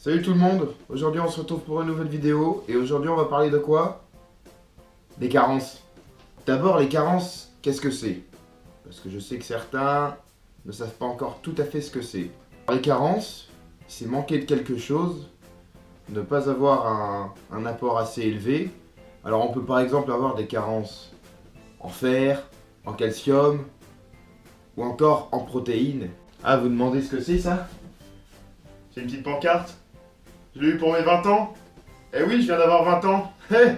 Salut tout le monde, aujourd'hui on se retrouve pour une nouvelle vidéo et aujourd'hui on va parler de quoi? Des carences. D'abord les carences, qu'est-ce que c'est? Parce que je sais que certains ne savent pas encore tout à fait ce que c'est. Les carences, c'est manquer de quelque chose, ne pas avoir un apport assez élevé. Alors on peut par exemple avoir des carences en fer, en calcium ou encore en protéines. Ah, vous demandez ce que c'est ça? C'est une petite pancarte? Je l'ai eu pour mes 20 ans. Eh oui, je viens d'avoir 20 ans. Hey,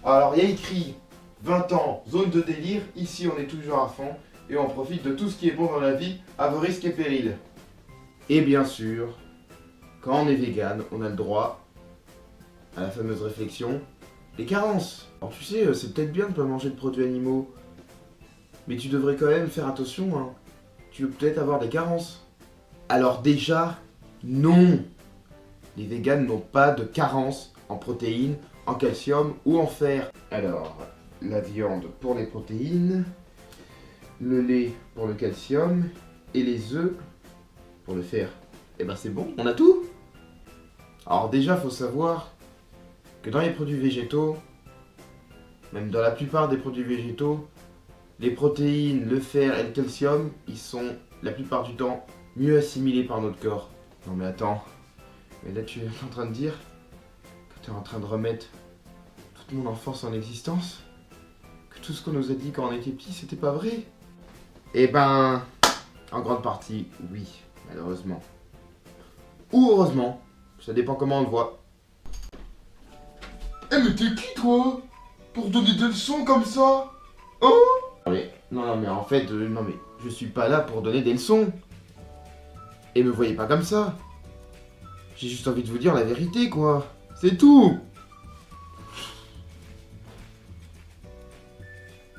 alors, il y a écrit 20 ans, zone de délire. Ici, on est toujours à fond et on profite de tout ce qui est bon dans la vie, à vos risques et périls. Et bien sûr, quand on est vegan, on a le droit à la fameuse réflexion des carences. Alors, tu sais, c'est peut-être bien de ne pas manger de produits animaux, mais tu devrais quand même faire attention, hein. Tu veux peut-être avoir des carences. Alors déjà, non. Les véganes n'ont pas de carence en protéines, en calcium ou en fer. Alors, la viande pour les protéines, le lait pour le calcium et les œufs pour le fer. Et ben c'est bon, on a tout. Alors déjà, faut savoir que dans les produits végétaux, même dans la plupart des produits végétaux, les protéines, le fer et le calcium, ils sont la plupart du temps mieux assimilés par notre corps. Non mais attends. Mais là, tu es en train de dire que tu es en train de remettre toute mon enfance en existence? Que tout ce qu'on nous a dit quand on était petit, c'était pas vrai? Eh ben, en grande partie, oui, malheureusement. Ou heureusement, ça dépend comment on le voit. Eh mais t'es qui toi? Pour donner des leçons comme ça? Oh? Non, mais en fait, non mais, je suis pas là pour donner des leçons. Et me voyez pas comme ça. J'ai juste envie de vous dire la vérité, quoi. C'est tout.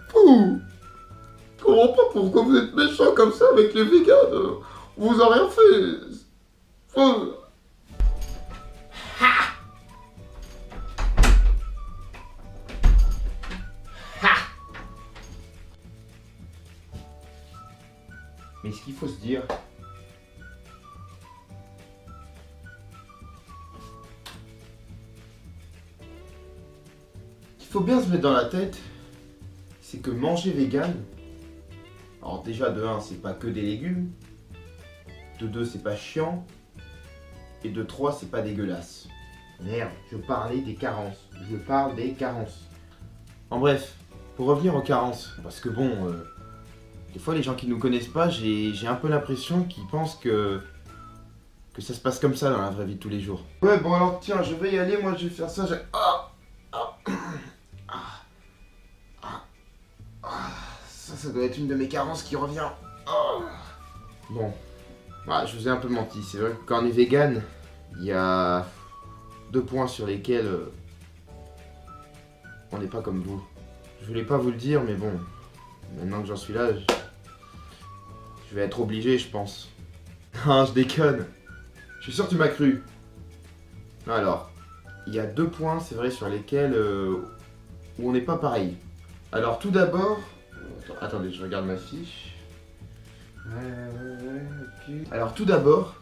Pouh! Je comprends pas pourquoi vous êtes méchant comme ça avec les véganes. On vous a rien fait. Mais ce qu'il faut se dire, qu'il faut bien se mettre dans la tête, c'est que manger vegan, alors déjà de 1, c'est pas que des légumes, de 2, c'est pas chiant, et de 3, c'est pas dégueulasse. Merde, je parlais des carences, je parle des carences. En bref, pour revenir aux carences, parce que bon, des fois les gens qui nous connaissent pas, j'ai un peu l'impression qu'ils pensent que ça se passe comme ça dans la vraie vie de tous les jours. Ouais, bon alors tiens, je vais y aller, moi je vais faire ça, ça doit être une de mes carences qui revient. Bon, je vous ai un peu menti, c'est vrai que quand on est vegan, il y a 2 points sur lesquels on n'est pas comme vous. Je voulais pas vous le dire, mais bon, maintenant que j'en suis là, je vais être obligé, je pense. Non, je déconne. Je suis sûr que tu m'as cru. Alors, il y a 2 points, c'est vrai, sur lesquels où on n'est pas pareil. Alors, tout d'abord... Attendez, je regarde ma fiche. Ok. Alors, tout d'abord,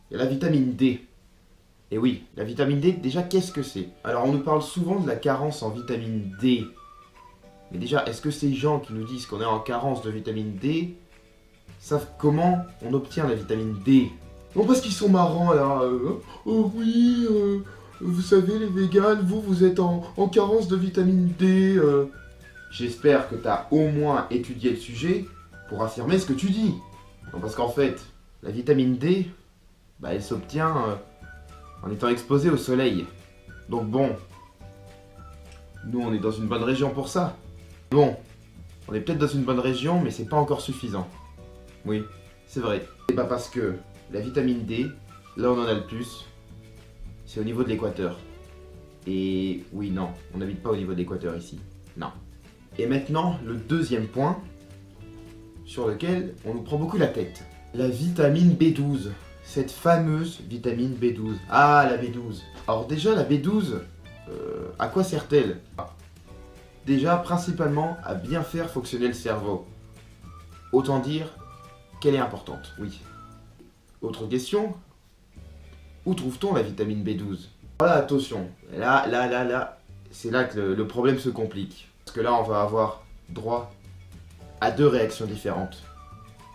il y a la vitamine D. Et oui, la vitamine D, déjà, qu'est-ce que c'est? Alors, on nous parle souvent de la carence en vitamine D. Mais déjà, est-ce que ces gens qui nous disent qu'on est en carence de vitamine D savent comment on obtient la vitamine D? Non, parce qu'ils sont marrants là. Oh oui, vous savez, les véganes, vous êtes en carence de vitamine D. J'espère que tu as au moins étudié le sujet pour affirmer ce que tu dis. Non, parce qu'en fait, la vitamine D, elle s'obtient en étant exposée au soleil. Donc bon, nous on est dans une bonne région pour ça. Bon, on est peut-être dans une bonne région, mais c'est pas encore suffisant. Oui, c'est vrai. C'est pas parce que la vitamine D, là on en a le plus, c'est au niveau de l'équateur. Et oui, non, on n'habite pas au niveau de l'équateur ici. Non. Et maintenant, le deuxième point sur lequel on nous prend beaucoup la tête. La vitamine B12. Cette fameuse vitamine B12. Ah, la B12. Alors déjà, la B12, à quoi sert-elle? Déjà, principalement, à bien faire fonctionner le cerveau. Autant dire qu'elle est importante, oui. Autre question, Où trouve-t-on la vitamine B12? Voilà, attention. Là, c'est là que le problème se complique. Parce que là, on va avoir droit à deux réactions différentes.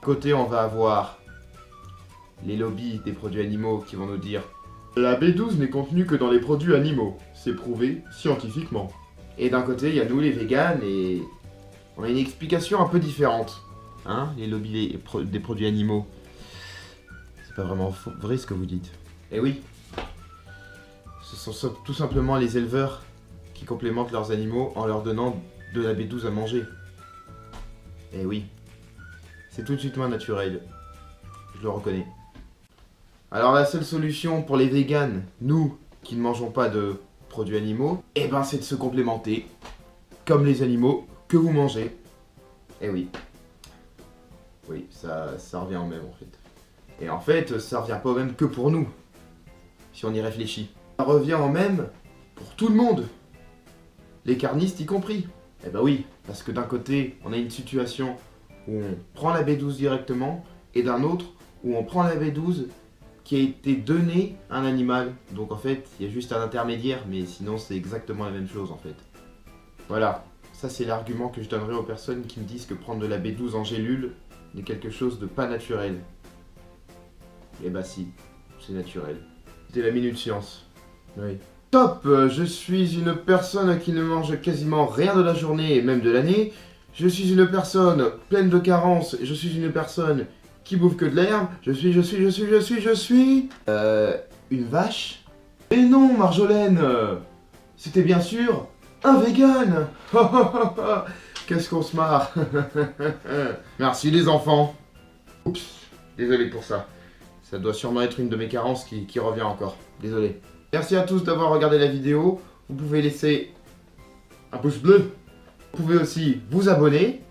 D'un côté, on va avoir les lobbies des produits animaux qui vont nous dire La B12 n'est contenue que dans les produits animaux. C'est prouvé scientifiquement. et d'un côté, il y a nous les véganes et on a une explication un peu différente. Hein, les lobbies des produits animaux. C'est pas vraiment vrai ce que vous dites. Eh oui. Ce sont tout simplement les éleveurs qui complémentent leurs animaux en leur donnant de la B12 à manger. Eh oui. C'est tout de suite moins naturel. Je le reconnais. Alors la seule solution pour les véganes, nous qui ne mangeons pas de produits animaux, eh ben c'est de se complémenter comme les animaux que vous mangez. Eh oui. Oui, ça revient au même en fait. Et en fait, ça revient pas au même que pour nous, si on y réfléchit. Ça revient au même pour tout le monde, les carnistes y compris. Eh ben oui, parce que d'un côté, on a une situation où on prend la B12 directement, et d'un autre où on prend la B12 qui a été donnée à un animal. Donc en fait, il y a juste un intermédiaire, mais sinon c'est exactement la même chose en fait. Voilà, ça c'est l'argument que je donnerai aux personnes qui me disent que prendre de la B12 en gélule n'est quelque chose de pas naturel. Eh bah si, c'est naturel. C'était la Minute Science. Oui. Top, je suis une personne qui ne mange quasiment rien de la journée et même de l'année. Je suis une personne pleine de carences. Je suis une personne qui bouffe que de l'herbe. Je suis... Une vache? Mais non, Marjolaine, c'était bien sûr un vegan. Qu'est-ce qu'on se marre. Merci les enfants. Oups, désolé pour ça. Ça doit sûrement être une de mes carences qui revient encore. Désolé. Merci à tous d'avoir regardé la vidéo. Vous pouvez laisser un pouce bleu. Vous pouvez aussi vous abonner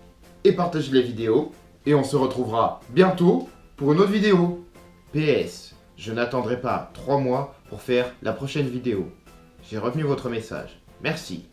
et partager la vidéo. Et on se retrouvera bientôt pour une autre vidéo. PS, je n'attendrai pas 3 mois pour faire la prochaine vidéo. J'ai retenu votre message. Merci.